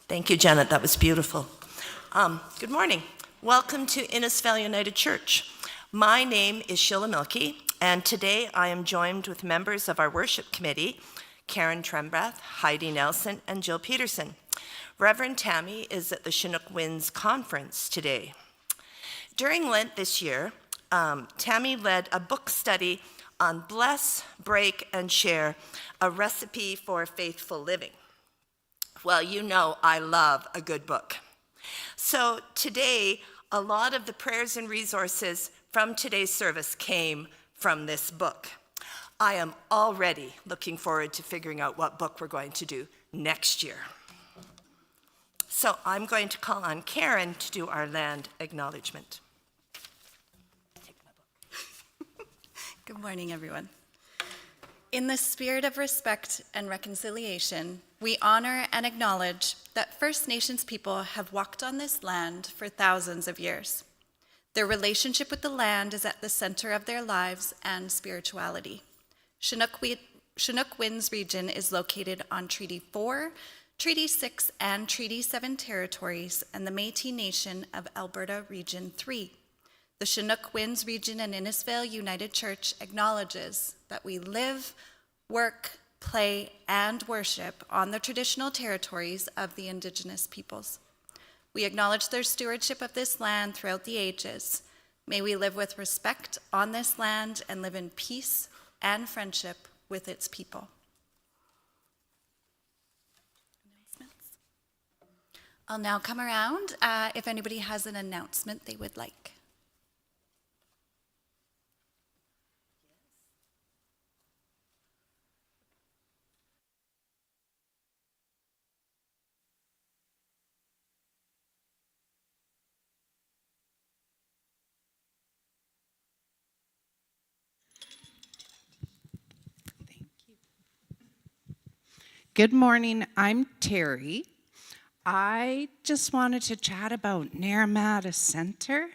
Thank you, Janet. That was beautiful. Good morning. Welcome to Innisfail United Church. My name is Sheila Milkey, and today I am joined with members of our worship committee, Karen Trembrath, Heidi Nelson, and Jill Peterson. Reverend Tammy is at the Chinook Winds Conference today. During Lent this year, Tammy led a book study on Bless, Break, and Share, a recipe for faithful living. Well, you know I love a good book. So today, a lot of the prayers and resources from today's service came from this book. I am already looking forward to figuring out what book we're going to do next year. So I'm going to call on Karen to do our land acknowledgement. Good morning, everyone. In the spirit of respect and reconciliation, we honor and acknowledge that First Nations people have walked on this land for thousands of years. Their relationship with the land is at the center of their lives and spirituality. Chinook Winds region is located on Treaty 4, Treaty 6, and Treaty 7 territories and the Métis Nation of Alberta Region 3. The Chinook Winds region and Innisfail United Church acknowledges that we live, work, play, and worship on the traditional territories of the Indigenous peoples. We acknowledge their stewardship of this land throughout the ages. May we live with respect on this land and live in peace and friendship with its people. I'll now come around if anybody has an announcement they would like. Thank you. Good morning, I'm Terry. I just wanted to chat about Naramata Center,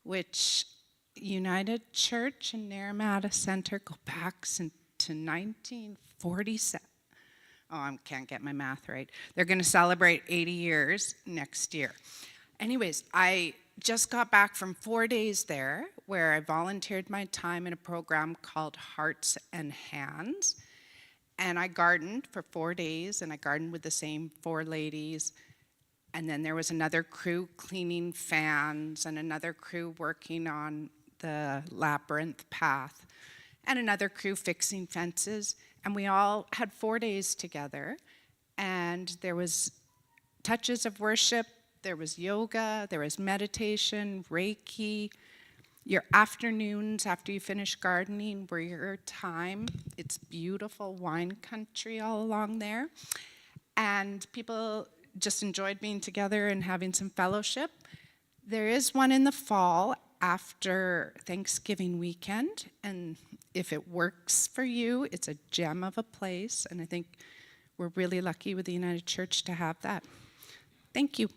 which United Church and Naramata Center go back to 1947. Oh, I can't get my math right. They're going to celebrate 80 years next year. Anyways, I just got back from 4 days there where I volunteered my time in a program called Hearts and Hands. And I gardened for 4 days, and I gardened with the same 4 ladies. And then there was another crew cleaning fans, and another crew working on the labyrinth path, and another crew fixing fences. And we all had 4 days together. And there was touches of worship, there was yoga, there was meditation, Reiki. Your afternoons after you finish gardening were your time. It's beautiful wine country all along there. And people just enjoyed being together and having some fellowship. There is one in the fall after Thanksgiving weekend. And if it works for you, it's a gem of a place. And I think we're really lucky with the United Church to have that. Thank you.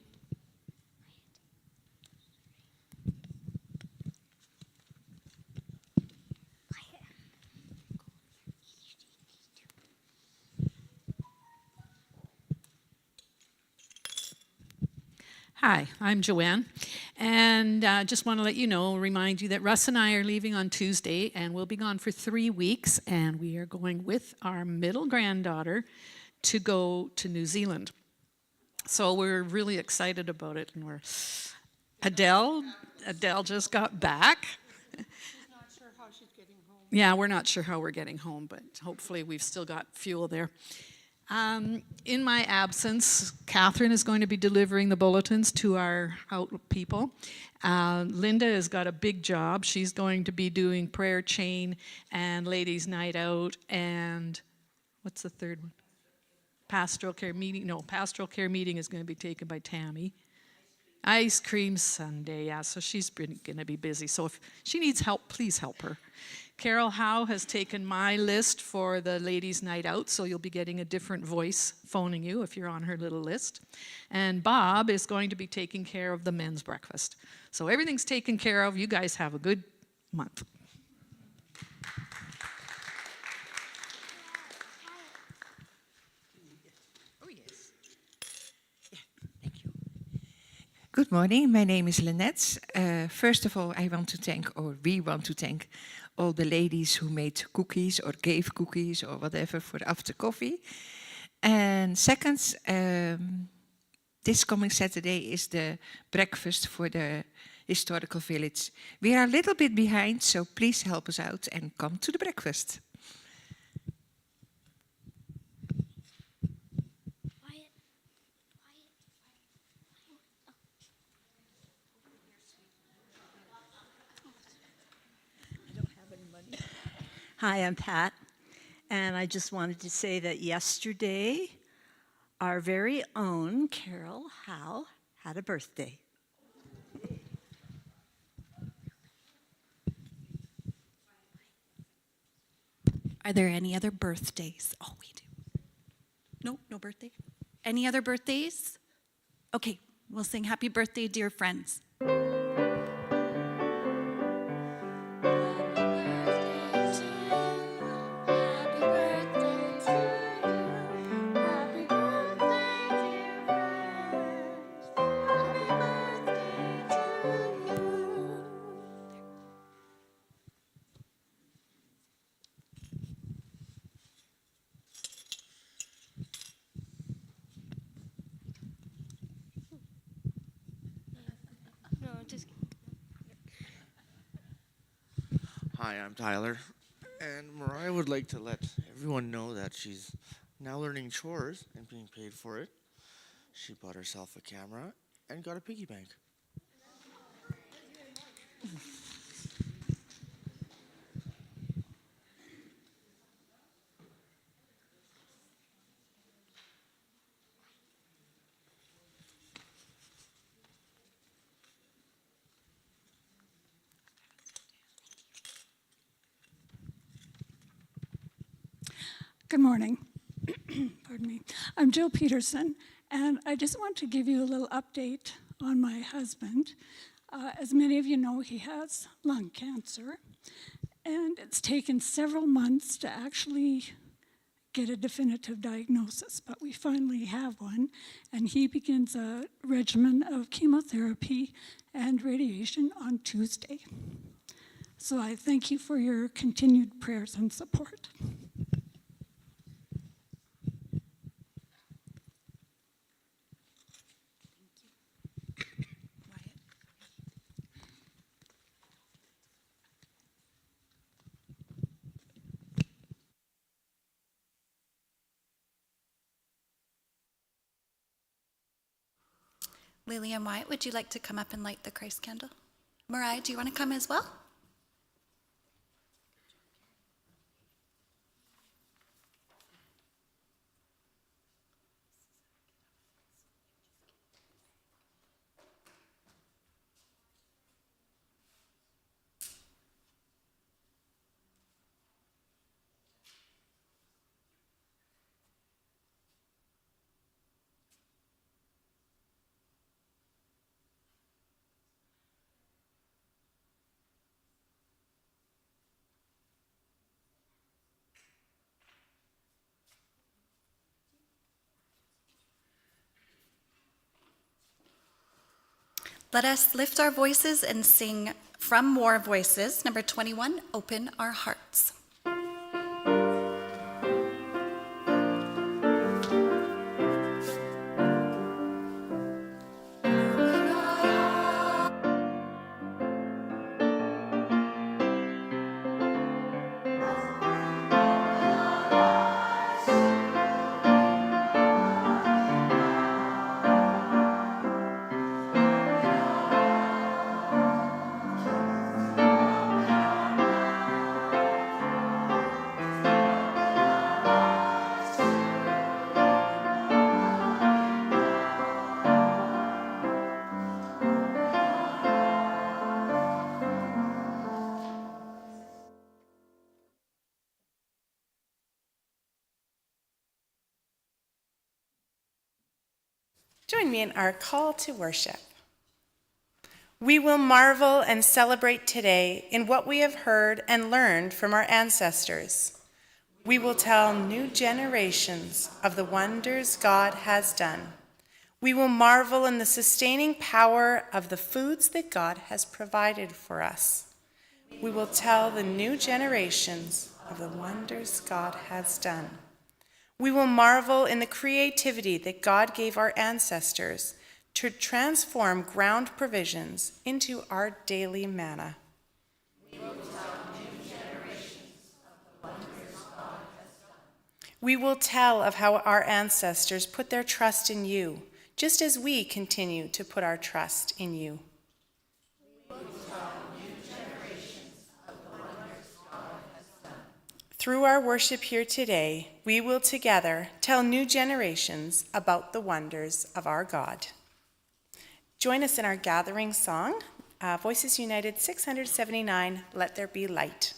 Hi, I'm Joanne, and just want to let you know, remind you that Russ and I are leaving on Tuesday, and we'll be gone for 3 weeks, and we are going with our middle granddaughter to go to New Zealand. So we're really excited about it, and Adele just got back. She's not sure how she's getting home. Yeah, we're not sure how we're getting home, but hopefully we've still got fuel there. In my absence, Catherine is going to be delivering the bulletins to our out people. Linda has got a big job. She's going to be doing prayer chain and ladies' night out and what's the third one? Pastoral care meeting. No, pastoral care meeting is going to be taken by Tammy. Ice cream Sunday, yeah, so she's going to be busy. So if she needs help, please help her. Carol Howe has taken my list for the ladies' night out, so you'll be getting a different voice phoning you if you're on her little list. And Bob is going to be taking care of the men's breakfast. So everything's taken care of. You guys have a good month. Oh, yes. Yeah, thank you. Good morning, my name is Lynette. First of all, I want to thank, or we want to thank, all the ladies who made cookies or gave cookies or whatever for after coffee. And second, this coming Saturday is the breakfast for the historical village. We are a little bit behind, so please help us out and come to the breakfast. Hi, I'm Pat, and I just wanted to say that yesterday, our very own Carol Howe had a birthday. Are there any other birthdays? Oh, we do. No, no birthday? Any other birthdays? Okay, we'll sing happy birthday, dear friends. Hi, I'm Tyler, and Mariah would like to let everyone know that she's now learning chores and being paid for it. She bought herself a camera and got a piggy bank. Good morning. Pardon me. I'm Jill Peterson, and I just want to give you a little update on my husband. As many of you know, he has lung cancer, and it's taken several months to actually get a definitive diagnosis, but we finally have one, and he begins a regimen of chemotherapy and radiation on Tuesday. So I thank you for your continued prayers and support. Lillian White, would you like to come up and light the Christ candle? Mariah, do you want to come as well? Let us lift our voices and sing from More Voices, number 21, Open Our Hearts. Join me in our call to worship. We will marvel and celebrate today in what we have heard and learned from our ancestors. We will tell new generations of the wonders God has done. We will marvel in the sustaining power of the foods that God has provided for us. We will tell the new generations of the wonders God has done. We will marvel in the creativity that God gave our ancestors to transform ground provisions into our daily manna. We will tell of how our ancestors put their trust in you, just as we continue to put our trust in you. Through our worship here today, we will together tell new generations about the wonders of our God. Join us in our gathering song, Voices United 679, Let There Be Light.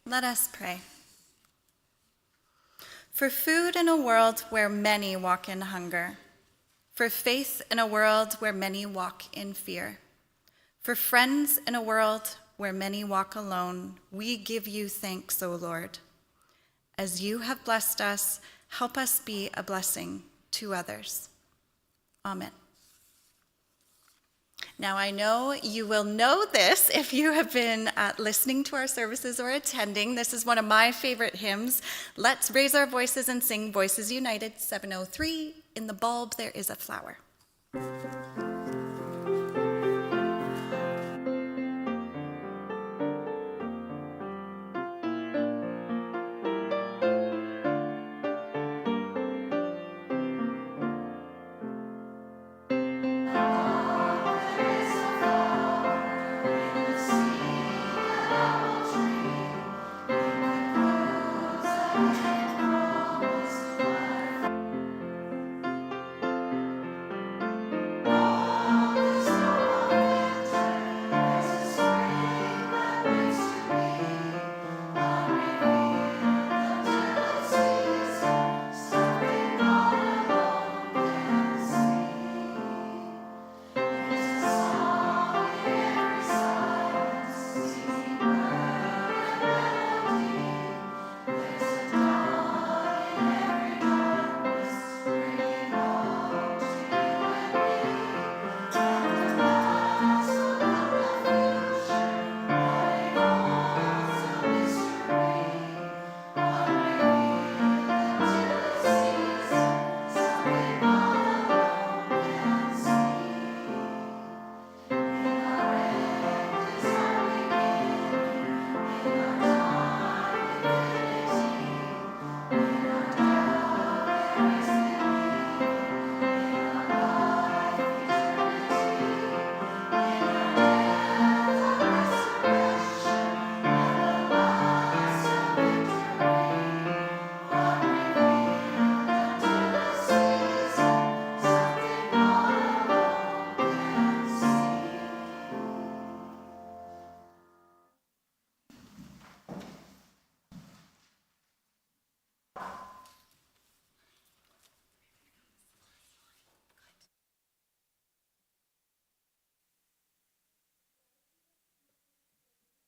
Let us pray. For food in a world where many walk in hunger, for faith in a world where many walk in fear, for friends in a world where many walk alone, we give you thanks, O Lord. As you have blessed us, help us be a blessing to others. Amen. Now, I know you will know this if you have been listening to our services or attending. This is one of my favorite hymns. Let's raise our voices and sing Voices United 703, In the Bulb There Is a Flower.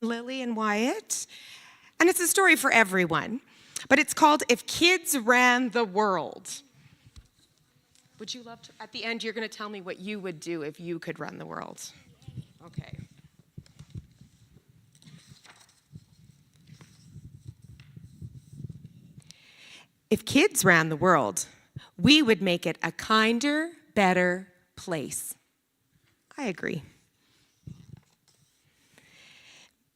Lily and Wyatt, and it's a story for everyone, but it's called If Kids Ran the World. Would you love to, at the end, you're going to tell me what you would do if you could run the world. Okay. If kids ran the world, we would make it a kinder, better place. I agree.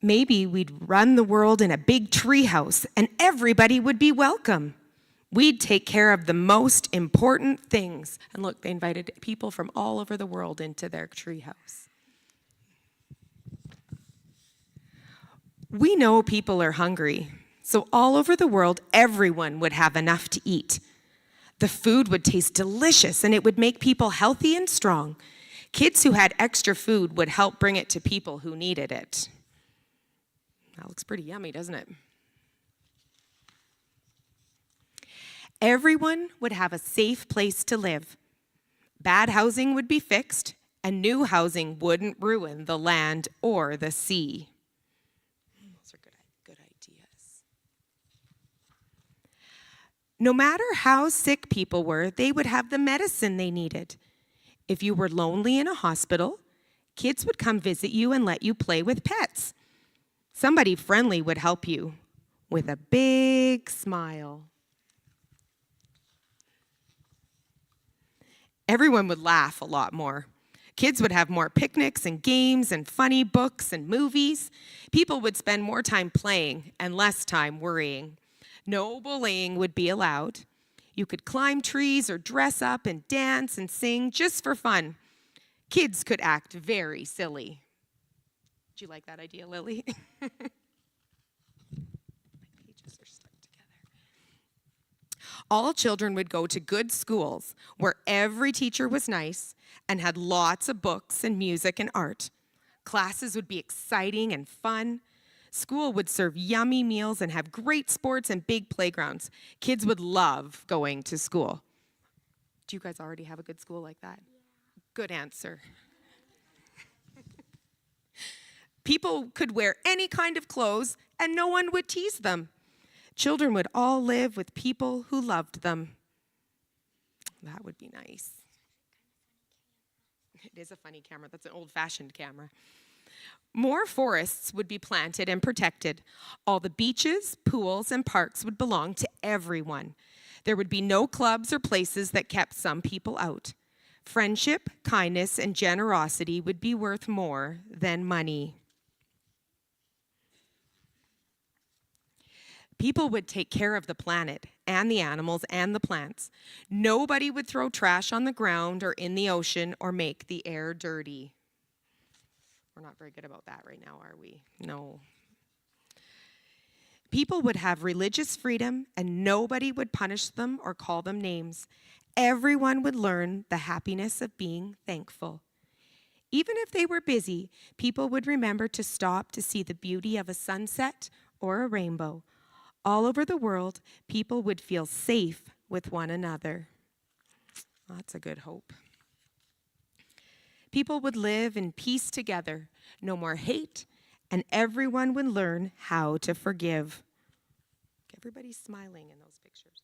Maybe we'd run the world in a big treehouse and everybody would be welcome. We'd take care of the most important things. And look, they invited people from all over the world into their treehouse. We know people are hungry, so all over the world, everyone would have enough to eat. The food would taste delicious and it would make people healthy and strong. Kids who had extra food would help bring it to people who needed it. That looks pretty yummy, doesn't it? Everyone would have a safe place to live. Bad housing would be fixed, and new housing wouldn't ruin the land or the sea. Those are good ideas. No matter how sick people were, they would have the medicine they needed. If you were lonely in a hospital, kids would come visit you and let you play with pets. Somebody friendly would help you with a big smile. Everyone would laugh a lot more. Kids would have more picnics and games and funny books and movies. People would spend more time playing and less time worrying. No bullying would be allowed. You could climb trees or dress up and dance and sing just for fun. Kids could act very silly. Do you like that idea, Lily? My pages are stuck together. All children would go to good schools where every teacher was nice and had lots of books and music and art. Classes would be exciting and fun. School would serve yummy meals and have great sports and big playgrounds. Kids would love going to school. Do you guys already have a good school like that? Yeah. Good answer. People could wear any kind of clothes and no one would tease them. Children would all live with people who loved them. That would be nice. It is a funny camera. That's an old-fashioned camera. More forests would be planted and protected. All the beaches, pools, and parks would belong to everyone. There would be no clubs or places that kept some people out. Friendship, kindness, and generosity would be worth more than money. People would take care of the planet and the animals and the plants. Nobody would throw trash on the ground or in the ocean or make the air dirty. We're not very good about that right now, are we? No. People would have religious freedom and nobody would punish them or call them names. Everyone would learn the happiness of being thankful. Even if they were busy, people would remember to stop to see the beauty of a sunset or a rainbow. All over the world, people would feel safe with one another. That's a good hope. People would live in peace together, no more hate, and everyone would learn how to forgive. Everybody's smiling in those pictures.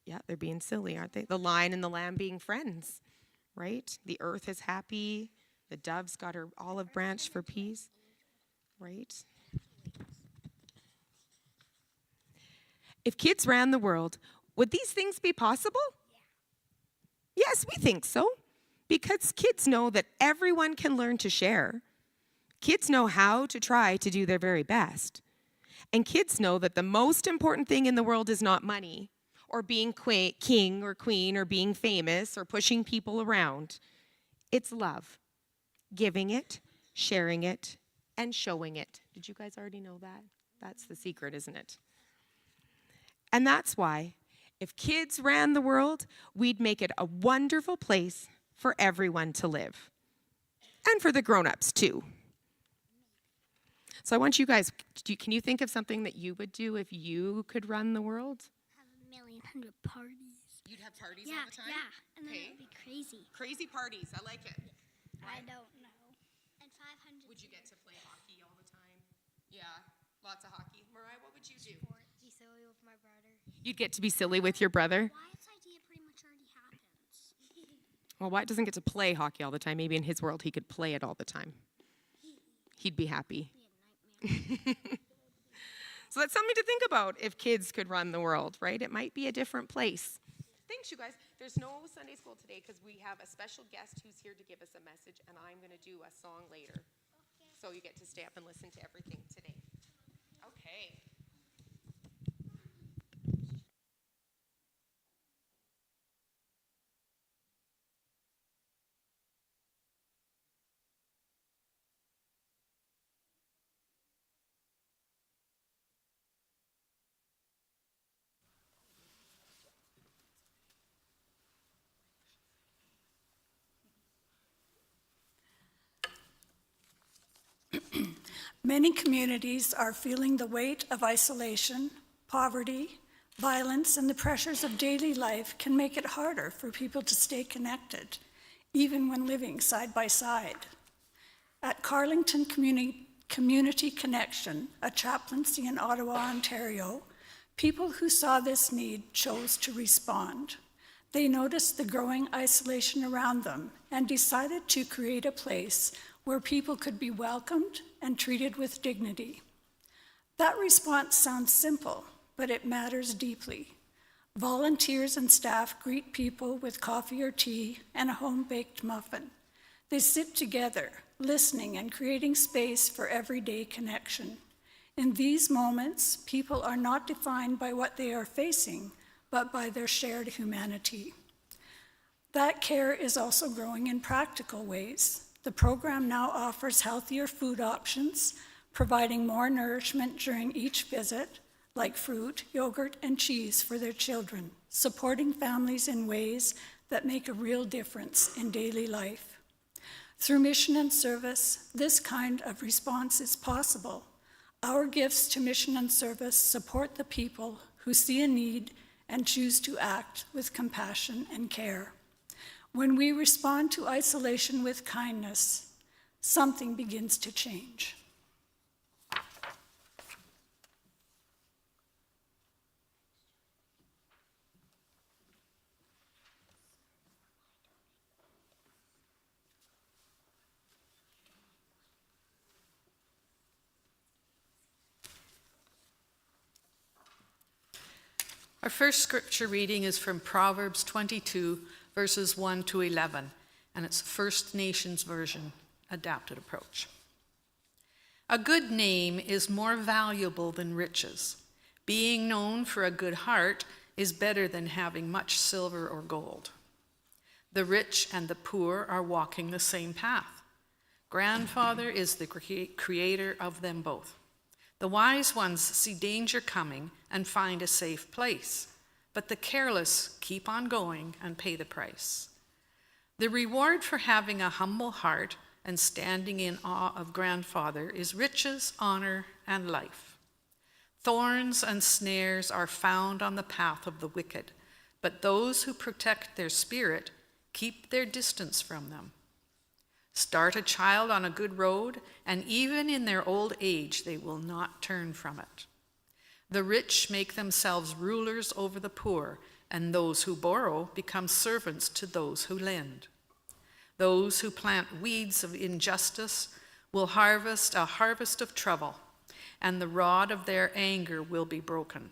Yeah, they're being silly, aren't they? The lion and the lamb being friends, right? The earth is happy. The dove's got her olive branch for peace, right? If kids ran the world, would these things be possible? Yeah. Yes, we think so. Because kids know that everyone can learn to share. Kids know how to try to do their very best. And kids know that the most important thing in the world is not money, or being king or queen, or being famous, or pushing people around. It's love. Giving it, sharing it, and showing it. Did you guys already know that? That's the secret, isn't it? And that's why, if kids ran the world, we'd make it a wonderful place for everyone to live. And for the grown-ups, too. So I want you guys, can you think of something that you would do if you could run the world? Have 1,100,000 parties. You'd have parties Yeah, all the time? yeah, and then it would be crazy. Crazy parties, I like it. I don't know. And 500. Would you get to play hockey all the time? Yeah, lots of hockey. Mariah, what would you do? Be silly with my brother. You'd get to be silly with your brother? Wyatt's idea pretty much already happens. Well, Wyatt doesn't get to play hockey all the time. Maybe in his world he could play it all the time. He'd be happy. So that's something to think about if kids could run the world, right? It might be a different place. Thanks, you guys. There's no Sunday school today because we have a special guest who's here to give us a message, and I'm going to do a song later. So you get to stay up and listen to everything today. Okay. Many communities are feeling the weight of isolation, poverty, violence, and the pressures of daily life can make it harder for people to stay connected, even when living side by side. At Carlington Community Connection, a chaplaincy in Ottawa, Ontario, people who saw this need chose to respond. They noticed the growing isolation around them and decided to create a place where people could be welcomed and treated with dignity. That response sounds simple, but it matters deeply. Volunteers and staff greet people with coffee or tea and a home-baked muffin. They sit together, listening and creating space for everyday connection. In these moments, people are not defined by what they are facing, but by their shared humanity. That care is also growing in practical ways. The program now offers healthier food options, providing more nourishment during each visit, like fruit, yogurt, and cheese for their children, supporting families in ways that make a real difference in daily life. Through mission and service, this kind of response is possible. Our gifts to mission and service support the people who see a need and choose to act with compassion and care. When we respond to isolation with kindness, something begins to change. Our first scripture reading is from Proverbs 22, verses 1 to 11, and it's First Nations version, adapted approach. A good name is more valuable than riches. Being known for a good heart is better than having much silver or gold. The rich and the poor are walking the same path. Grandfather is the creator of them both. The wise ones see danger coming and find a safe place, but the careless keep on going and pay the price. The reward for having a humble heart and standing in awe of Grandfather is riches, honor, and life. Thorns and snares are found on the path of the wicked, but those who protect their spirit keep their distance from them. Start a child on a good road, and even in their old age, they will not turn from it. The rich make themselves rulers over the poor, and those who borrow become servants to those who lend. Those who plant weeds of injustice will harvest a harvest of trouble, and the rod of their anger will be broken.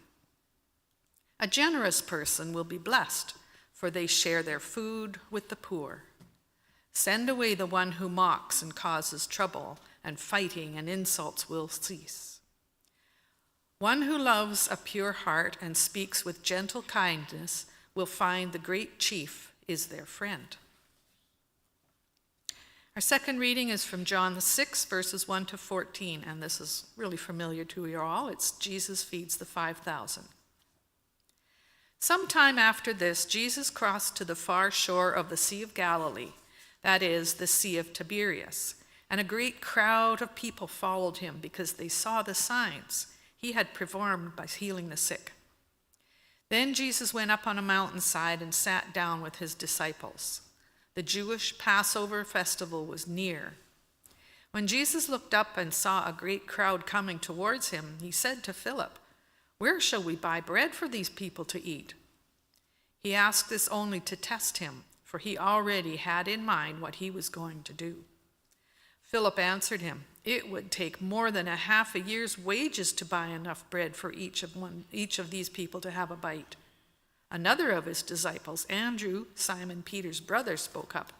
A generous person will be blessed, for they share their food with the poor. Send away the one who mocks and causes trouble, and fighting and insults will cease. One who loves a pure heart and speaks with gentle kindness will find the great chief is their friend. Our second reading is from John 6, verses 1 to 14, and this is really familiar to you all. It's Jesus feeds the 5,000. Sometime after this, Jesus crossed to the far shore of the Sea of Galilee, that is, the Sea of Tiberias, and a great crowd of people followed him because they saw the signs he had performed by healing the sick. Then Jesus went up on a mountainside and sat down with his disciples. The Jewish Passover festival was near. When Jesus looked up and saw a great crowd coming towards him, he said to Philip, "Where shall we buy bread for these people to eat?" He asked this only to test him, for he already had in mind what he was going to do. Philip answered him, "It would take more than a half a year's wages to buy enough bread for each of these people to have a bite." Another of his disciples, Andrew, Simon Peter's brother, spoke up.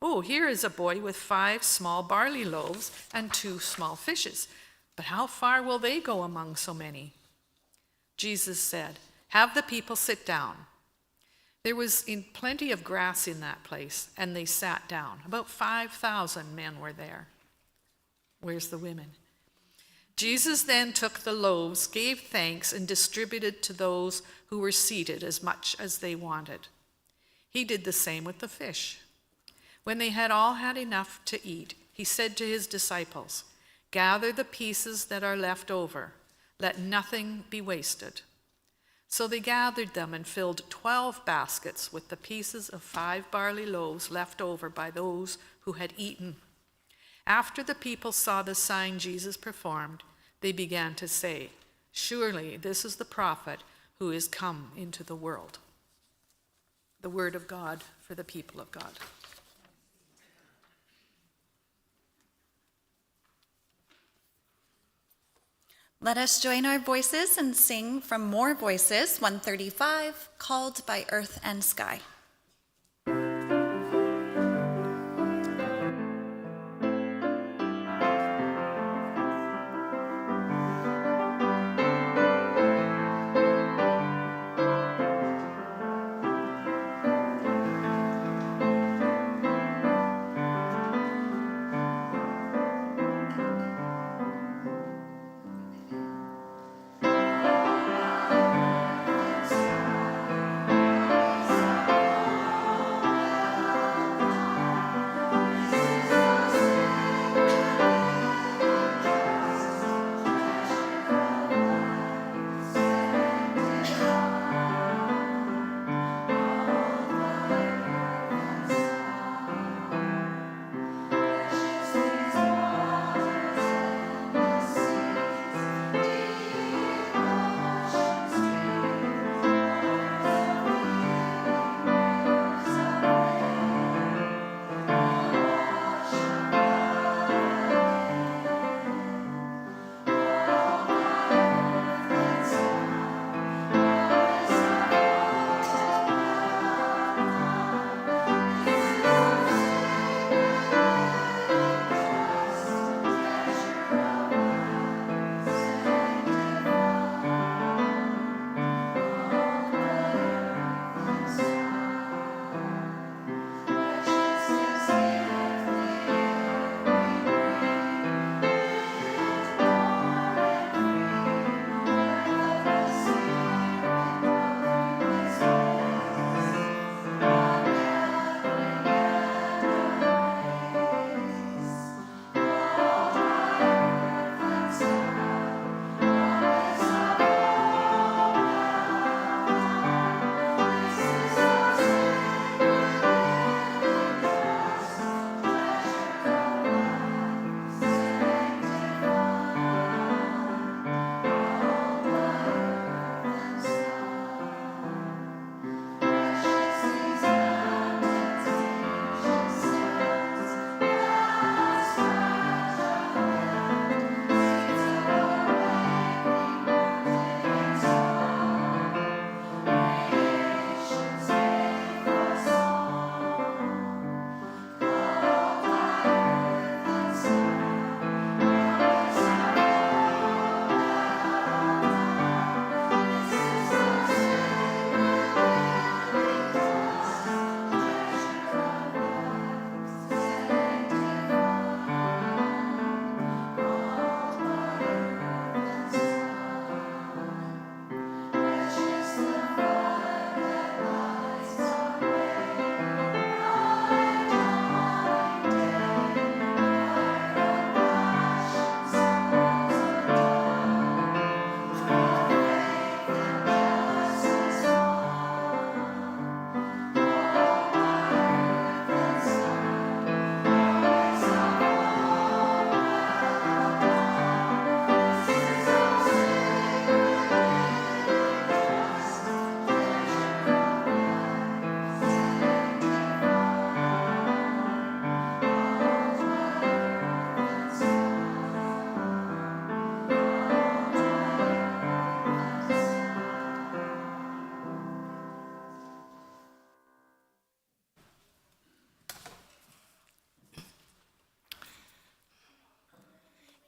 "Oh, here is a boy with 5 small barley loaves and 2 small fishes. But how far will they go among so many?" Jesus said, "Have the people sit down." There was plenty of grass in that place, and they sat down. About 5,000 men were there. Where's the women? Jesus then took the loaves, gave thanks, and distributed to those who were seated as much as they wanted. He did the same with the fish. When they had all had enough to eat, he said to his disciples, "Gather the pieces that are left over. Let nothing be wasted." So they gathered them and filled 12 baskets with the pieces of 5 barley loaves left over by those who had eaten. After the people saw the sign Jesus performed, they began to say, "Surely this is the prophet who is come into the world." The word of God for the people of God. Let us join our voices and sing from More Voices 135, Called by Earth and Sky.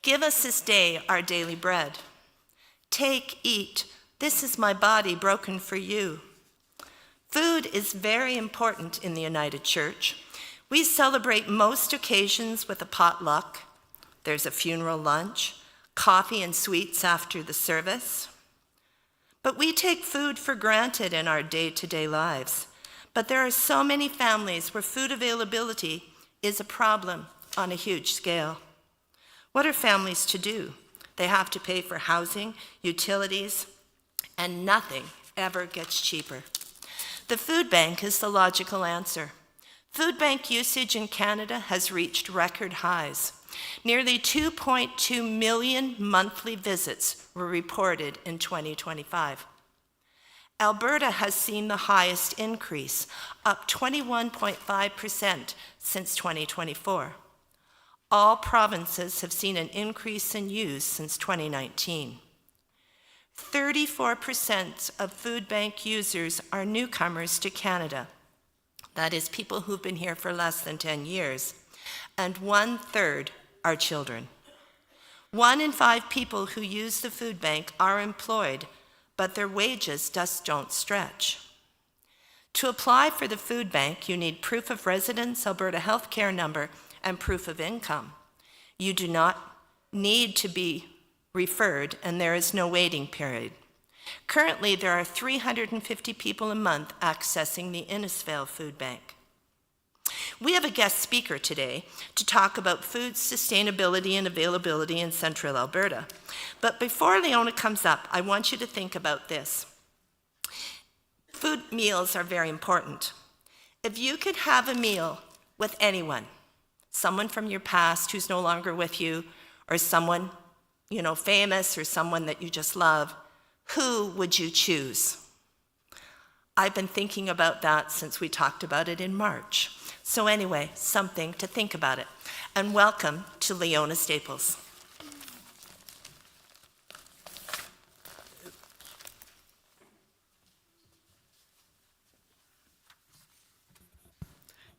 Give us this day our daily bread. Take, eat. This is my body broken for you. Food is very important in the United Church. We celebrate most occasions with a potluck. There's a funeral lunch, coffee and sweets after the service. But we take food for granted in our day-to-day lives. But there are so many families where food availability is a problem on a huge scale. What are families to do? They have to pay for housing, utilities, and nothing ever gets cheaper. The food bank is the logical answer. Food bank usage in Canada has reached record highs. Nearly 2.2 million monthly visits were reported in 2025. Alberta has seen the highest increase, up 21.5% since 2024. All provinces have seen an increase in use since 2019. 34% of food bank users are newcomers to Canada. That is, people who've been here for less than 10 years. And 1/3 are children. 1 in 5 people who use the food bank are employed, but their wages just don't stretch. To apply for the food bank, you need proof of residence, Alberta Healthcare number, and proof of income. You do not need to be referred, and there is no waiting period. Currently, there are 350 people a month accessing the Innisfail food bank. We have a guest speaker today to talk about food sustainability and availability in central Alberta. But before Leona comes up, I want you to think about this. Food meals are very important. If you could have a meal with anyone, someone from your past who's no longer with you, or someone, famous, or someone that you just love, who would you choose? I've been thinking about that since we talked about it in March. So anyway, something to think about it. And welcome to Leona Staples.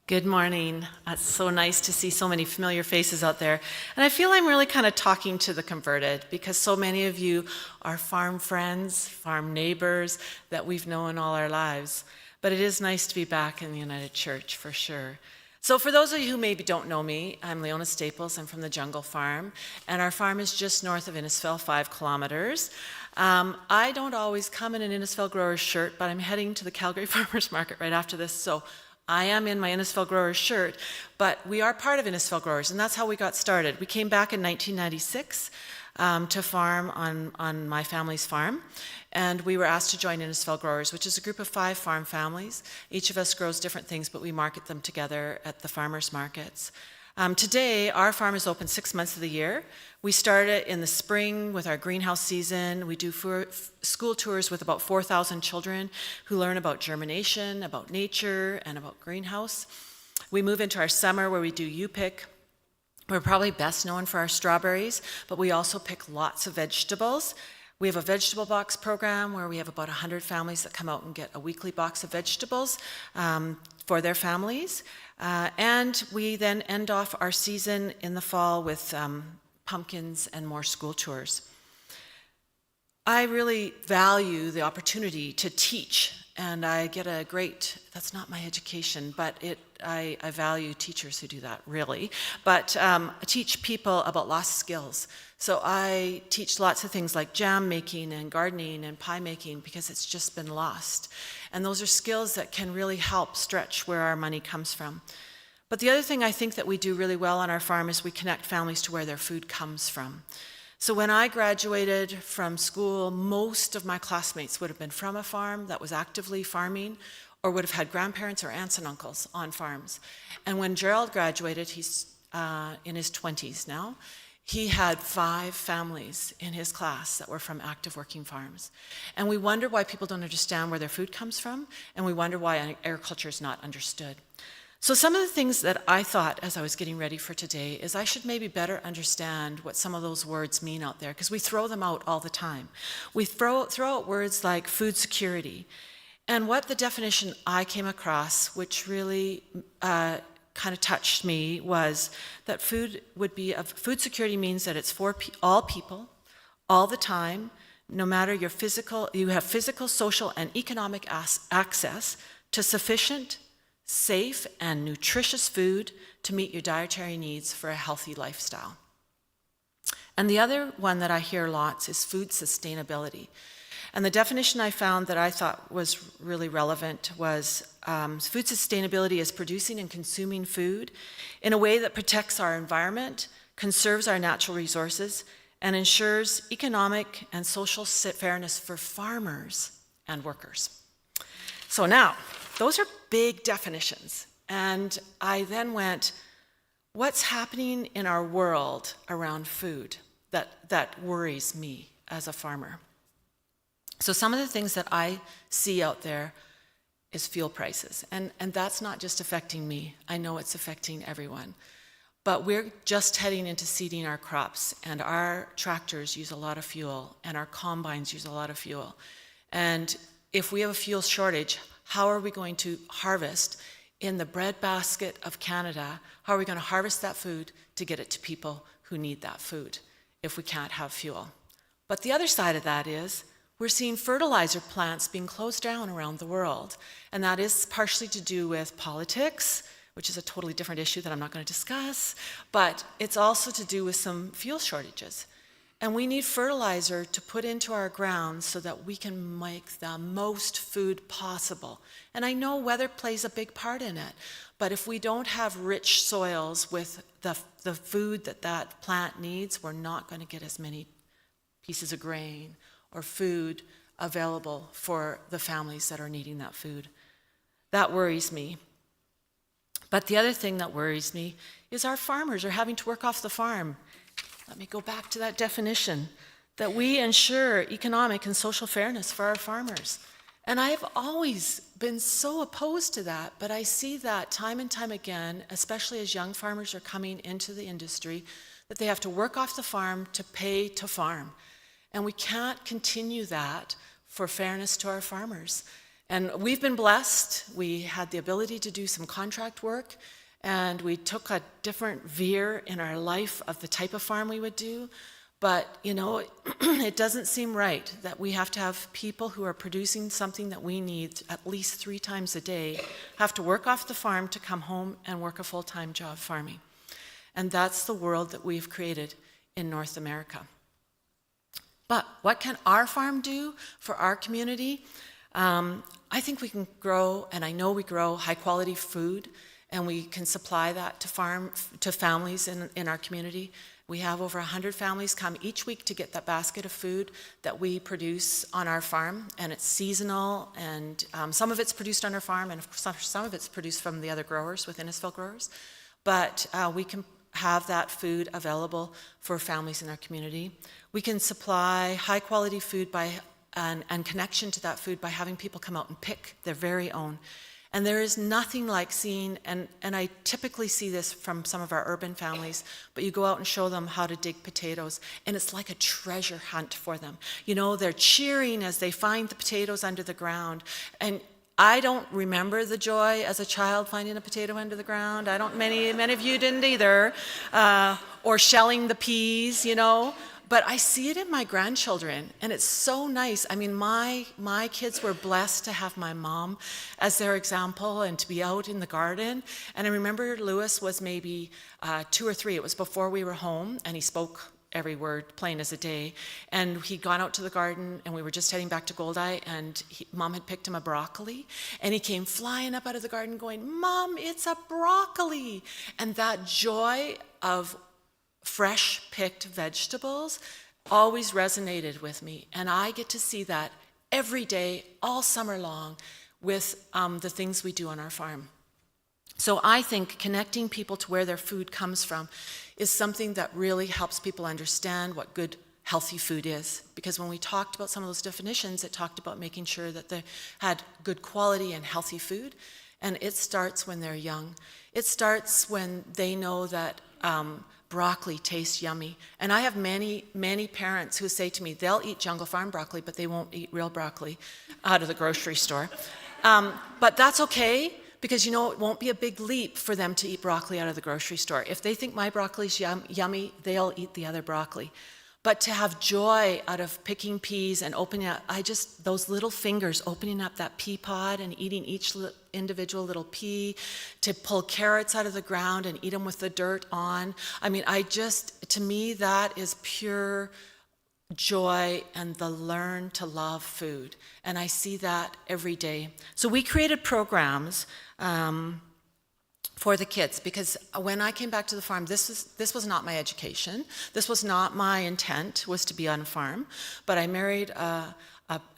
Good morning. It's so nice to see so many familiar faces out there. And I feel I'm really kind of talking to the converted because so many of you are farm friends, farm neighbors that we've known all our lives. But it is nice to be back in the United Church for sure. So for those of you who maybe don't know me, I'm Leona Staples. I'm from the Jungle Farm. And our farm is just north of Innisfail, 5 kilometers. I don't always come in an Innisfail Growers shirt, but I'm heading to the Calgary Farmers Market right after this. So I am in my Innisfail Growers shirt, but we are part of Innisfail Growers, and that's how we got started. We came back in 1996 to farm on my family's farm, and we were asked to join Innisfail Growers, which is a group of 5 farm families. Each of us grows different things, but we market them together at the farmers markets. Today, our farm is open 6 months of the year. We started in the spring with our greenhouse season. We do school tours with about 4,000 children who learn about germination, about nature, and about greenhouse. We move into our summer where we do U-Pick. We're probably best known for our strawberries, but we also pick lots of vegetables. We have a vegetable box program where we have about 100 families that come out and get a weekly box of vegetables for their families. And we then end off our season in the fall with pumpkins and more school tours. I really value the opportunity to teach, and I get a great, that's not my education, but I value teachers who do that, really. But I teach people about lost skills. So I teach lots of things like jam making and gardening and pie making because it's just been lost. And those are skills that can really help stretch where our money comes from. But the other thing I think that we do really well on our farm is we connect families to where their food comes from. So when I graduated from school, most of my classmates would have been from a farm that was actively farming or would have had grandparents or aunts and uncles on farms. And when Gerald graduated, he's in his 20s now, he had 5 families in his class that were from active working farms. And we wonder why people don't understand where their food comes from, and we wonder why agriculture is not understood. So some of the things that I thought as I was getting ready for today is I should maybe better understand what some of those words mean out there, because we throw them out all the time. We throw out words like food security. And what the definition I came across, which really kind of touched me was that food security means that it's for all people, all the time, no matter you have physical, social, and economic access to sufficient, safe, and nutritious food to meet your dietary needs for a healthy lifestyle. And the other one that I hear lots is food sustainability. And the definition I found that I thought was really relevant was food sustainability is producing and consuming food in a way that protects our environment, conserves our natural resources, and ensures economic and social fairness for farmers and workers. So now, those are big definitions. And I then went, what's happening in our world around food that worries me as a farmer? So some of the things that I see out there is fuel prices. And that's not just affecting me. I know it's affecting everyone. But we're just heading into seeding our crops, and our tractors use a lot of fuel, and our combines use a lot of fuel. And if we have a fuel shortage, how are we going to harvest in the breadbasket of Canada? How are we going to harvest that food to get it to people who need that food if we can't have fuel? But the other side of that is we're seeing fertilizer plants being closed down around the world. And that is partially to do with politics, which is a totally different issue that I'm not going to discuss, but it's also to do with some fuel shortages. And we need fertilizer to put into our ground so that we can make the most food possible. And I know weather plays a big part in it, but if we don't have rich soils with the food that plant needs, we're not going to get as many pieces of grain or food available for the families that are needing that food. That worries me. But the other thing that worries me is our farmers are having to work off the farm. Let me go back to that definition, that we ensure economic and social fairness for our farmers. And I have always been so opposed to that, but I see that time and time again, especially as young farmers are coming into the industry, that they have to work off the farm to pay to farm. And we can't continue that for fairness to our farmers. And we've been blessed. We had the ability to do some contract work, and we took a different veer in our life of the type of farm we would do. But, you know, it doesn't seem right that we have to have people who are producing something that we need at least 3 times a day have to work off the farm to come home and work a full-time job farming. And that's the world that we've created in North America. But what can our farm do for our community? I think we can grow, and I know we grow, high-quality food, and we can supply that to families in our community. We have over 100 families come each week to get that basket of food that we produce on our farm, and it's seasonal, and some of it's produced on our farm, and some of it's produced from the other growers with Innisfail growers. But we can have that food available for families in our community. We can supply high-quality food and connection to that food by having people come out and pick their very own. And there is nothing like seeing, and I typically see this from some of our urban families, but you go out and show them how to dig potatoes, and it's like a treasure hunt for them. You know, they're cheering as they find the potatoes under the ground. And I don't remember the joy as a child finding a potato under the ground. Many of you didn't either. Or shelling the peas, you know. But I see it in my grandchildren, and it's so nice. I mean, my kids were blessed to have my mom as their example and to be out in the garden. And I remember Lewis was maybe 2 or 3. It was before we were home, and he spoke every word plain as a day. And he'd gone out to the garden, and we were just heading back to Goldeye, and Mom had picked him a broccoli, and he came flying up out of the garden going, "Mom, it's a broccoli." And that joy of fresh picked vegetables always resonated with me, and I get to see that every day, all summer long, with the things we do on our farm. So I think connecting people to where their food comes from is something that really helps people understand what good, healthy food is. Because when we talked about some of those definitions, it talked about making sure that they had good quality and healthy food, and it starts when they're young. It starts when they know that broccoli tastes yummy. And I have many, many parents who say to me, they'll eat Jungle Farm broccoli, but they won't eat real broccoli out of the grocery store. But that's okay, Because you know, it won't be a big leap for them to eat broccoli out of the grocery store. If they think my broccoli's yummy, they'll eat the other broccoli. But to have joy out of picking peas and opening up, those little fingers opening up that pea pod and eating each individual little pea, to pull carrots out of the ground and eat them with the dirt on. I mean, to me, that is pure joy and the learn to love food. And I see that every day. So we created programs for the kids, because when I came back to the farm, this was not my education. This was not my intent, was to be on a farm. But I married a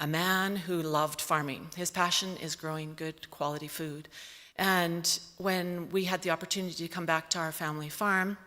man who loved farming. His passion is growing good quality food. And when we had the opportunity to come back to our family farm,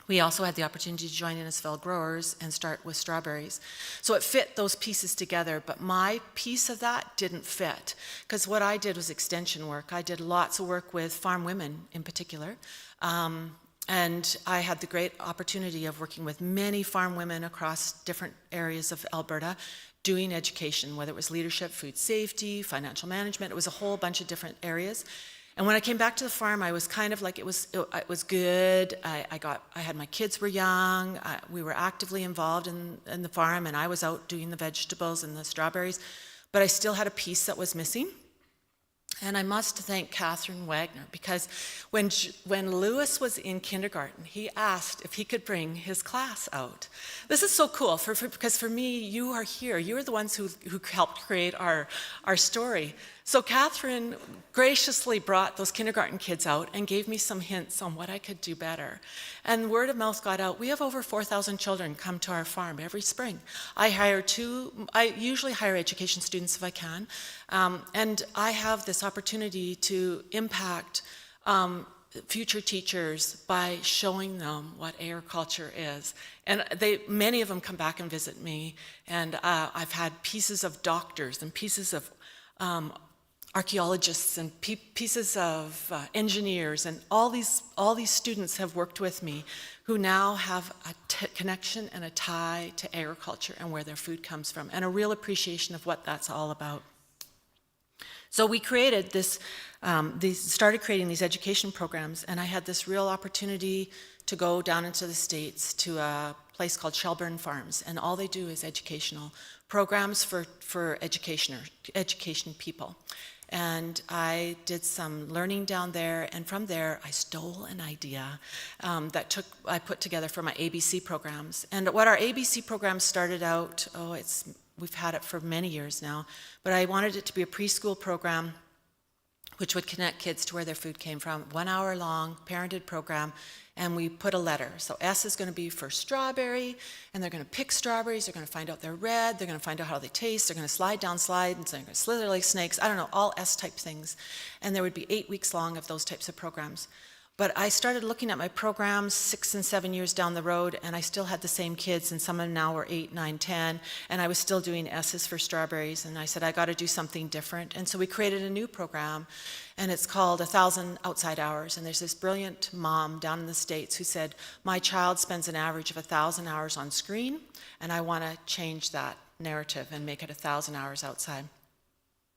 we also had the opportunity to join Innisfail growers and start with strawberries. So it fit those pieces together, but my piece of that didn't fit, because what I did was extension work. I did lots of work with farm women in particular, and I had the great opportunity of working with many farm women across different areas of Alberta, doing education, whether it was leadership, food safety, financial management. It was a whole bunch of different areas. And when I came back to the farm, I was kind of like, it was good. I had, my kids were young. We were actively involved in the farm, and I was out doing the vegetables and the strawberries, but I still had a piece that was missing. And I must thank Catherine Wagner, because when Lewis was in kindergarten, he asked if he could bring his class out. This is so cool, because for me, you are here. You are the ones who helped create our story. So Catherine graciously brought those kindergarten kids out and gave me some hints on what I could do better. And word of mouth got out. We have over 4,000 children come to our farm every spring. I usually hire education students if I can. And I have this opportunity to impact future teachers by showing them what agriculture is. And many of them come back and visit me. And I've had pieces of doctors and pieces of archaeologists and pieces of engineers, and all these students have worked with me, who now have a connection and a tie to agriculture and where their food comes from, and a real appreciation of what that's all about. So we created started creating these education programs, and I had this real opportunity to go down into the States to a place called Shelburne Farms, and all they do is educational programs for education people. And I did some learning down there, and from there I stole an idea I put together for my ABC programs. And what our ABC programs started out, we've had it for many years now, but I wanted it to be a preschool program which would connect kids to where their food came from, 1 hour long, parented program, and we put a letter. So S is going to be for strawberry, and they're going to pick strawberries, they're going to find out they're red, they're going to find out how they taste, they're going to slide down slides, and they're going to slither like snakes, I don't know, all S-type things. And there would be 8 weeks long of those types of programs. But I started looking at my programs 6 and 7 years down the road, and I still had the same kids, and some of them now were 8, 9, 10, and I was still doing S's for strawberries, and I said, I got to do something different. And so we created a new program, and it's called 1,000 Outside Hours. And there's this brilliant mom down in the States who said, my child spends an average of 1,000 hours on screen, and I want to change that narrative and make it 1,000 hours outside.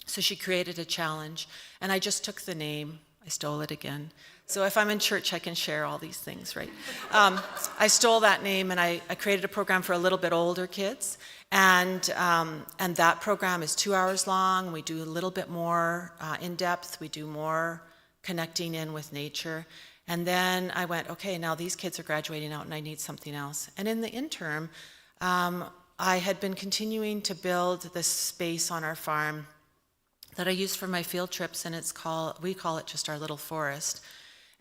So she created a challenge, and I just took the name. I stole it again. So if I'm in church, I can share all these things, right? I stole that name, and I created a program for a little bit older kids. And that program is 2 hours long. We do a little bit more in depth. We do more connecting in with nature. And then I went, okay, now these kids are graduating out, and I need something else. And in the interim, I had been continuing to build this space on our farm that I use for my field trips, and we call it just our little forest.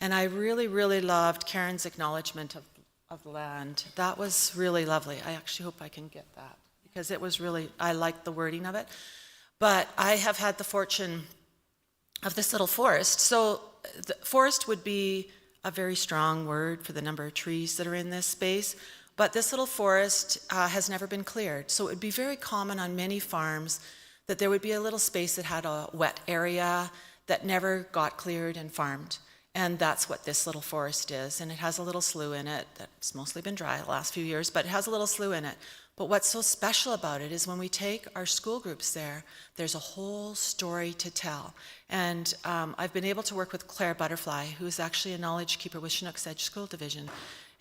And I really, really loved Karen's acknowledgement of the land. That was really lovely. I actually hope I can get that, because it was really, I liked the wording of it. But I have had the fortune of this little forest. So the forest would be a very strong word for the number of trees that are in this space, but this little forest has never been cleared. So it would be very common on many farms that there would be a little space that had a wet area that never got cleared and farmed. And that's what this little forest is. And it has a little slough in it that's mostly been dry the last few years, but it has a little slough in it. But what's so special about it is when we take our school groups there, there's a whole story to tell. And I've been able to work with Claire Butterfly, who is actually a knowledge keeper with Chinook's Edge School Division.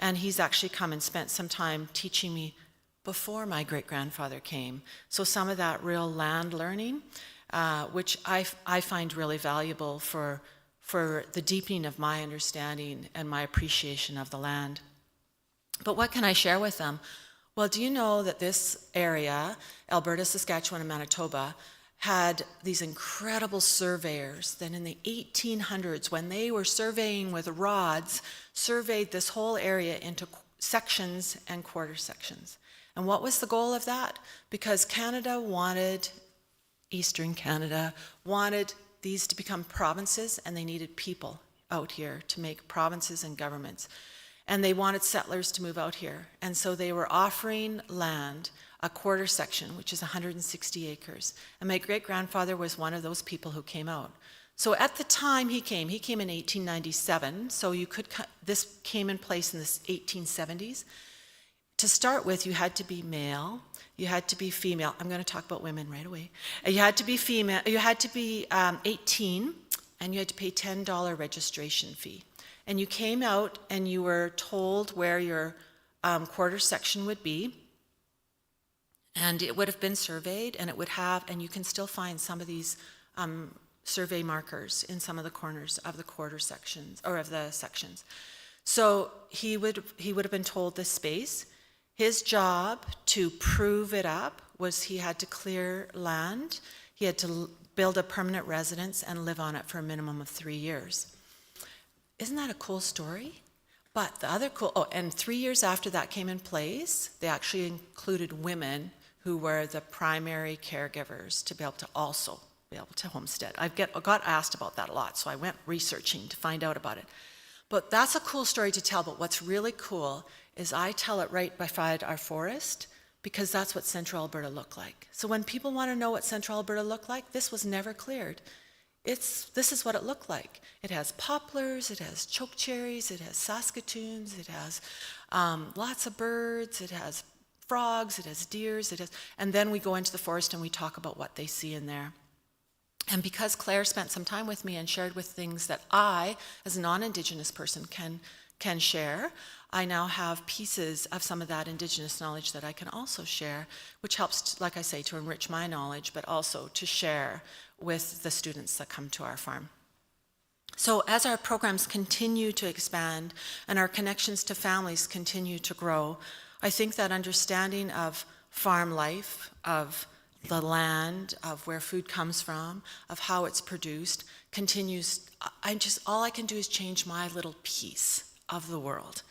And he's actually come and spent some time teaching me before my great-grandfather came. So some of that real land learning, which I find really valuable for the deepening of my understanding and my appreciation of the land. But what can I share with them? Well, do you know that this area, Alberta, Saskatchewan, and Manitoba, had these incredible surveyors that in the 1800s, when they were surveying with rods, surveyed this whole area into sections and quarter sections. And what was the goal of that? Because Canada wanted, Eastern Canada, wanted these to become provinces, and they needed people out here to make provinces and governments. And they wanted settlers to move out here. And so they were offering land, a quarter section, which is 160 acres. And my great-grandfather was one of those people who came out. So at the time he came in 1897, so this came in place in the 1870s. To start with, you had to be male, you had to be female. I'm going to talk about women right away. You had to be female, you had to be 18, and you had to pay $10 registration fee. And you came out and you were told where your quarter section would be, and it would have been surveyed, and it would have, and you can still find some of these survey markers in some of the corners of the quarter sections, or of the sections. So he would have been told this space. His job to prove it up was he had to clear land, he had to build a permanent residence and live on it for a minimum of 3 years. Isn't that a cool story? But the other and 3 years after that came in place, they actually included women who were the primary caregivers to be able to also be able to homestead. I got asked about that a lot, so I went researching to find out about it. But that's a cool story to tell, but what's really cool is I tell it right beside our forest, because that's what Central Alberta looked like. So when people want to know what Central Alberta looked like, this was never cleared. This is what it looked like. It has poplars, it has chokecherries, it has saskatoons, it has lots of birds, it has frogs, it has deers, and then we go into the forest and we talk about what they see in there. And because Claire spent some time with me and shared with things that I, as a non-Indigenous person, can share, I now have pieces of some of that Indigenous knowledge that I can also share, which helps, like I say, to enrich my knowledge, but also to share with the students that come to our farm. So as our programs continue to expand and our connections to families continue to grow, I think that understanding of farm life, of the land, of where food comes from, of how it's produced, continues. All I can do is change my little piece of the world.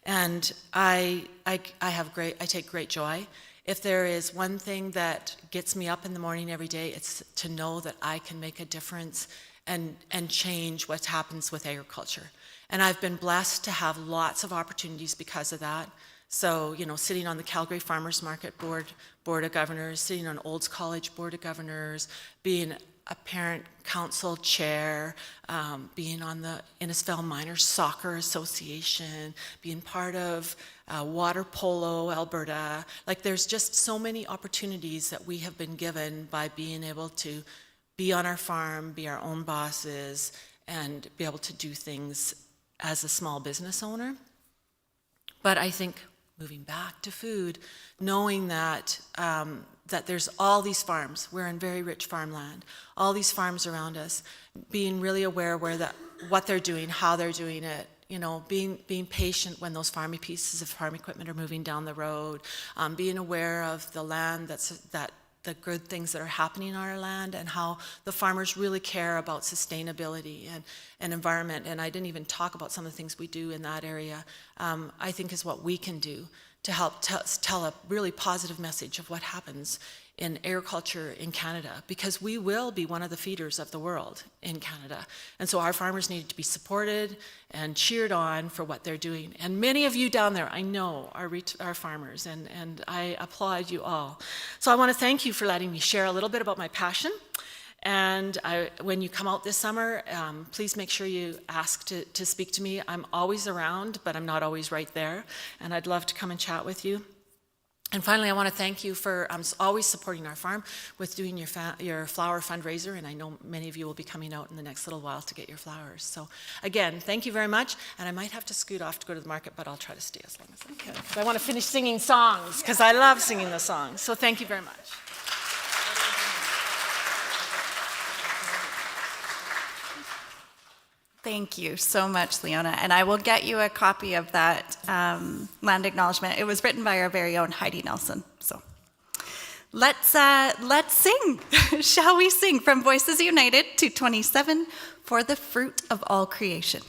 And I take great joy. If there is one thing that gets me up in the morning every day, it's to know that I can make a difference and change what happens with agriculture. And I've been blessed to have lots of opportunities because of that. So, sitting on the Calgary Farmers Market Board of Governors, sitting on Olds College Board of Governors, being a parent council chair, being on the Innisfail Miners Soccer Association, being part of Water Polo Alberta. Like, there's just so many opportunities that we have been given by being able to be on our farm, be our own bosses, and be able to do things as a small business owner. But I think moving back to food, knowing that that there's all these farms, we're in very rich farmland, all these farms around us, being really aware what they're doing, how they're doing it, being patient when those farming pieces of farm equipment are moving down the road, being aware of the land the good things that are happening on our land, and how the farmers really care about sustainability and environment. And I didn't even talk about some of the things we do in that area, I think is what we can do to help tell a really positive message of what happens in agriculture in Canada, because we will be one of the feeders of the world in Canada. And so our farmers need to be supported and cheered on for what they're doing. And many of you down there, I know, are farmers, and I applaud you all. So I want to thank you for letting me share a little bit about my passion. And when you come out this summer, please make sure you ask to speak to me. I'm always around, but I'm not always right there. And I'd love to come and chat with you. And finally, I want to thank you for always supporting our farm with doing your flower fundraiser, and I know many of you will be coming out in the next little while to get your flowers. So again, thank you very much, and I might have to scoot off to go to the market, but I'll try to stay as long as I can, because I want to finish singing songs, because I love singing the songs. So thank you very much. Thank you so much, Leona. And I will get you a copy of that land acknowledgement. It was written by our very own Heidi Nelson. So let's sing. Shall we sing from Voices United 227 for the fruit of all creation?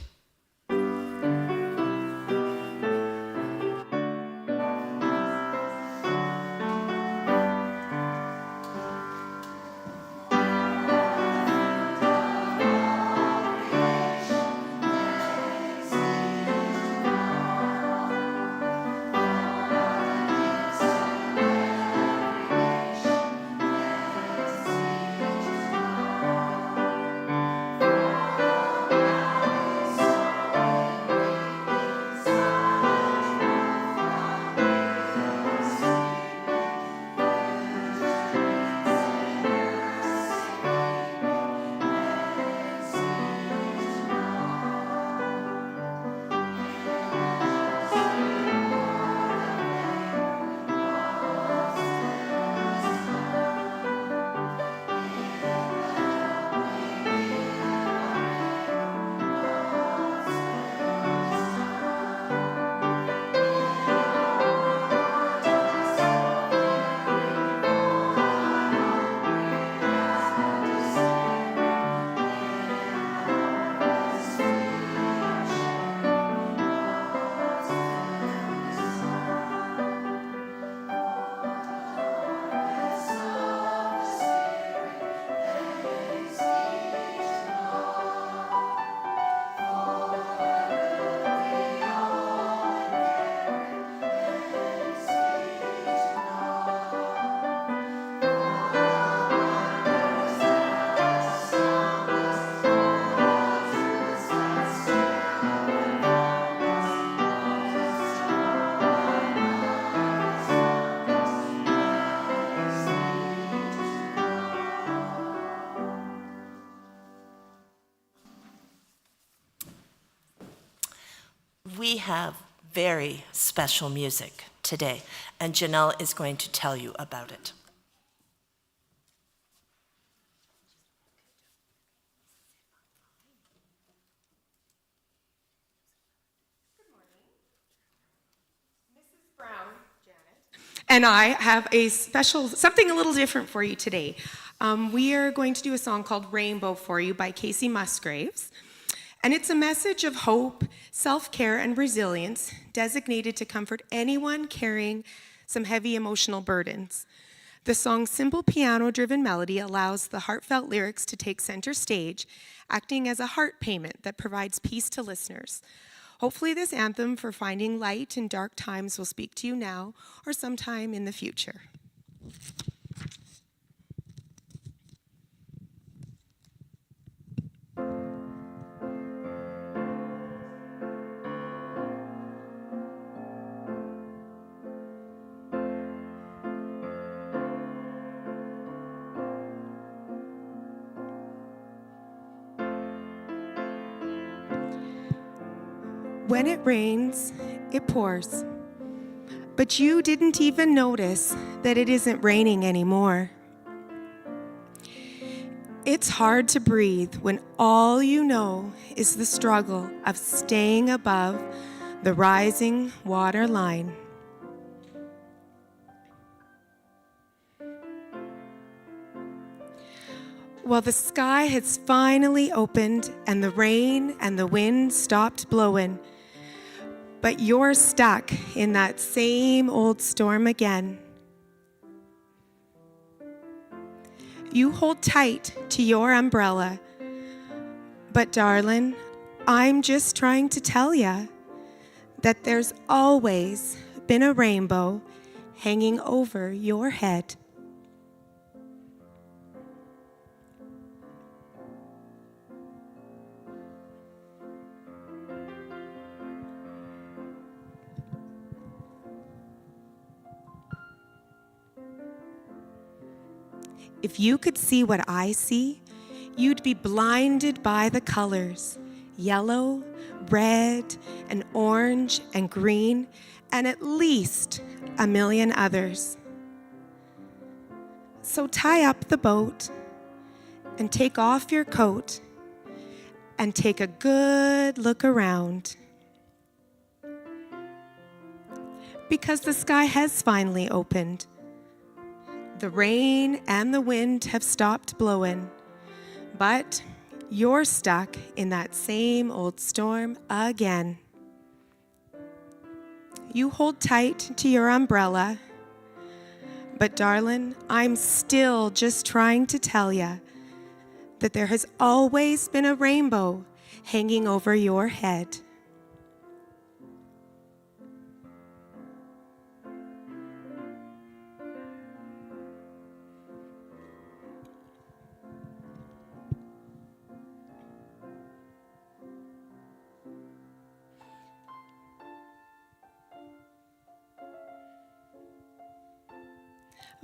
We have very special music today, and Janelle is going to tell you about it. And I have a special, something a little different for you today. We are going to do a song called Rainbow for you by Casey Musgraves. And it's a message of hope, self-care, and resilience designated to comfort anyone carrying some heavy emotional burdens. The song's simple piano-driven melody allows the heartfelt lyrics to take center stage, acting as a heart payment that provides peace to listeners. Hopefully this anthem for finding light in dark times will speak to you now or sometime in the future. When it rains, it pours. But you didn't even notice that it isn't raining anymore. It's hard to breathe when all you know is the struggle of staying above the rising water line. Well, the sky has finally opened and the rain and the wind stopped blowing. But you're stuck in that same old storm again. You hold tight to your umbrella. But darling, I'm just trying to tell ya that there's always been a rainbow hanging over your head. If you could see what I see, you'd be blinded by the colors, yellow, red, and orange, and green, and at least a million others. So tie up the boat and take off your coat and take a good look around. Because the sky has finally opened. The rain and the wind have stopped blowing, but you're stuck in that same old storm again. You hold tight to your umbrella, but darling, I'm still just trying to tell you that there has always been a rainbow hanging over your head.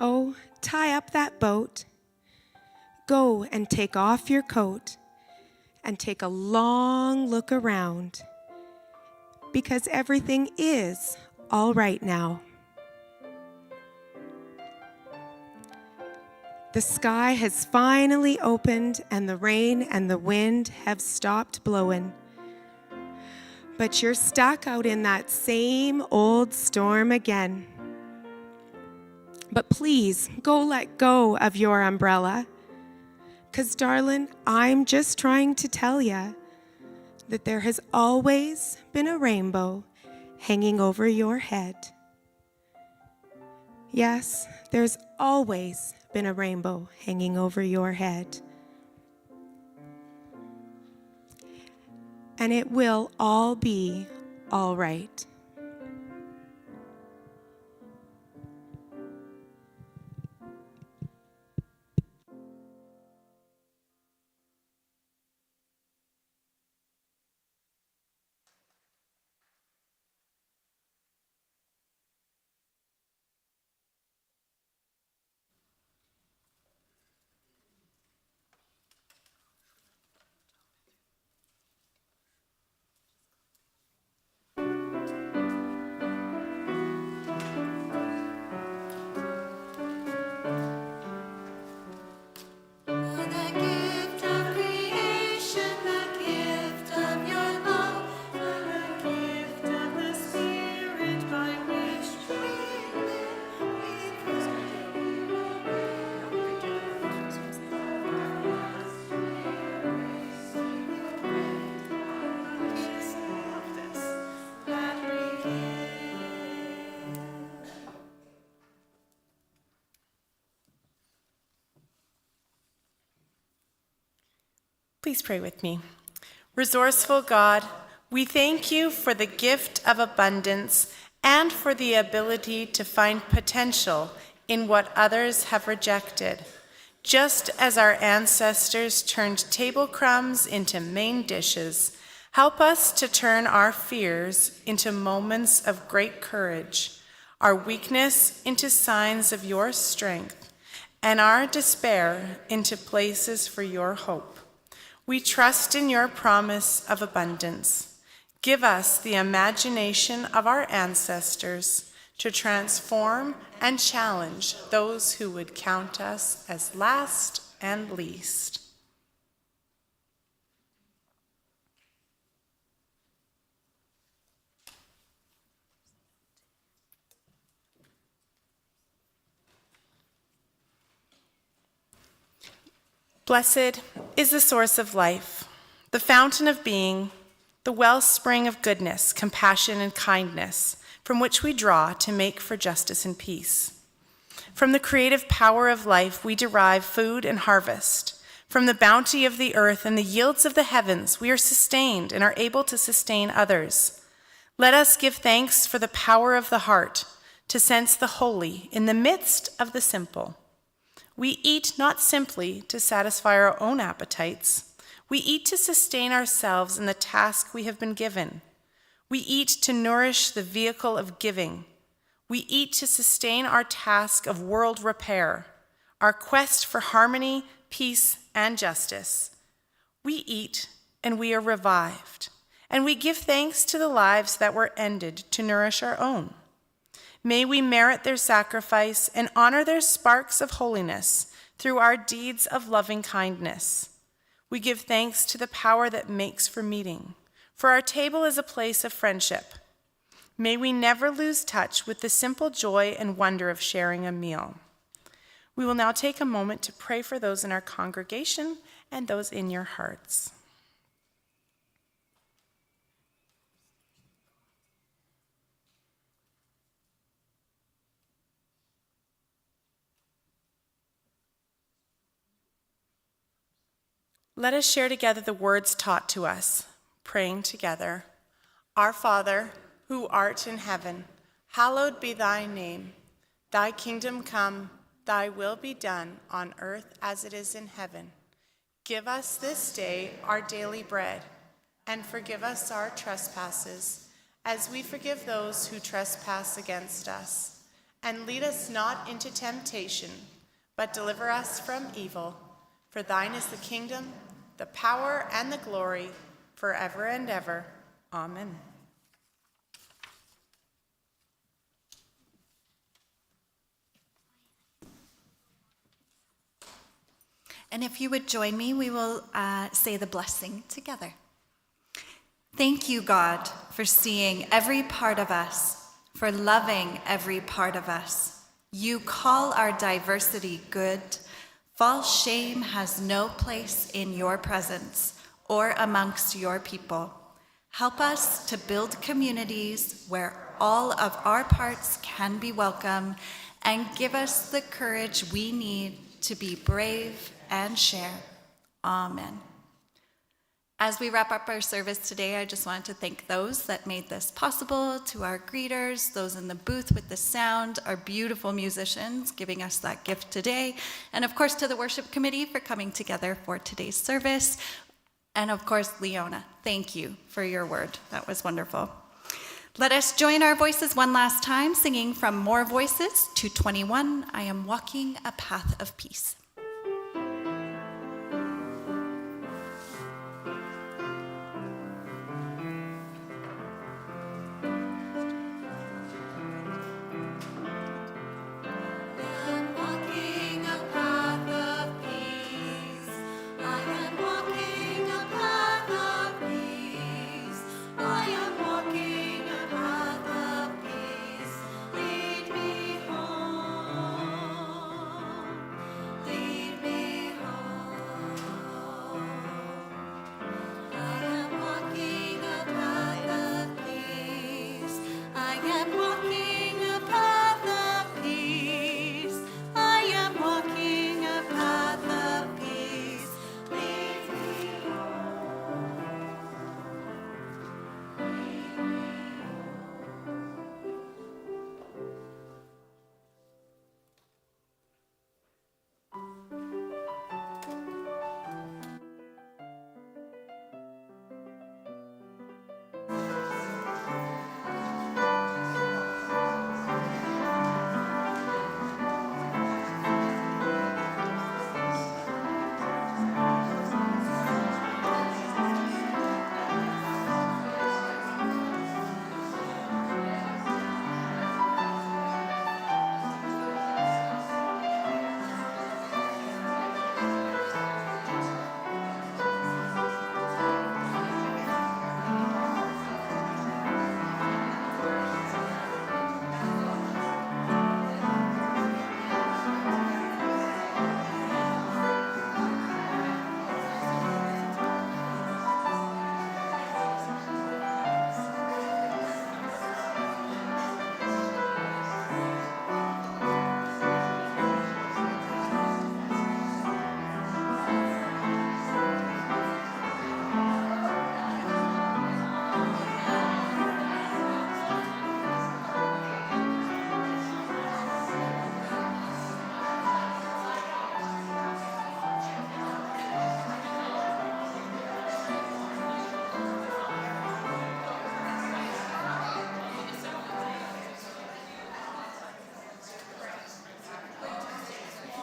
Oh, tie up that boat. Go and take off your coat and take a long look around, because everything is all right now. The sky has finally opened and the rain and the wind have stopped blowing. But you're stuck out in that same old storm again. But please, go let go of your umbrella. 'Cause darling, I'm just trying to tell you that there has always been a rainbow hanging over your head. Yes, there's always been a rainbow hanging over your head. And it will all be all right. Please pray with me. Resourceful God, we thank you for the gift of abundance and for the ability to find potential in what others have rejected. Just as our ancestors turned table crumbs into main dishes, help us to turn our fears into moments of great courage, our weakness into signs of your strength, and our despair into places for your hope. We trust in your promise of abundance. Give us the imagination of our ancestors to transform and challenge those who would count us as last and least. Blessed is the source of life, the fountain of being, the wellspring of goodness, compassion, and kindness, from which we draw to make for justice and peace. From the creative power of life, we derive food and harvest. From the bounty of the earth and the yields of the heavens, we are sustained and are able to sustain others. Let us give thanks for the power of the heart to sense the holy in the midst of the simple. We eat not simply to satisfy our own appetites. We eat to sustain ourselves in the task we have been given. We eat to nourish the vehicle of giving. We eat to sustain our task of world repair, our quest for harmony, peace, and justice. We eat and we are revived, and we give thanks to the lives that were ended to nourish our own. May we merit their sacrifice and honor their sparks of holiness through our deeds of loving kindness. We give thanks to the power that makes for meeting, for our table is a place of friendship. May we never lose touch with the simple joy and wonder of sharing a meal. We will now take a moment to pray for those in our congregation and those in your hearts. Let us share together the words taught to us, praying together. Our Father, who art in heaven, hallowed be thy name. Thy kingdom come, thy will be done on earth as it is in heaven. Give us this day our daily bread, and forgive us our trespasses, as we forgive those who trespass against us. And lead us not into temptation, but deliver us from evil. For thine is the kingdom, the power, and the glory, forever and ever. Amen. And if you would join me, we will say the blessing together. Thank you, God, for seeing every part of us, for loving every part of us. You call our diversity good. False shame has no place in your presence or amongst your people. Help us to build communities where all of our parts can be welcome, and give us the courage we need to be brave and share. Amen. As we wrap up our service today, I just wanted to thank those that made this possible, to our greeters, those in the booth with the sound, our beautiful musicians giving us that gift today, and of course to the worship committee for coming together for today's service. And of course, Leona, thank you for your word. That was wonderful. Let us join our voices one last time, singing from More Voices 221, I Am Walking a Path of Peace.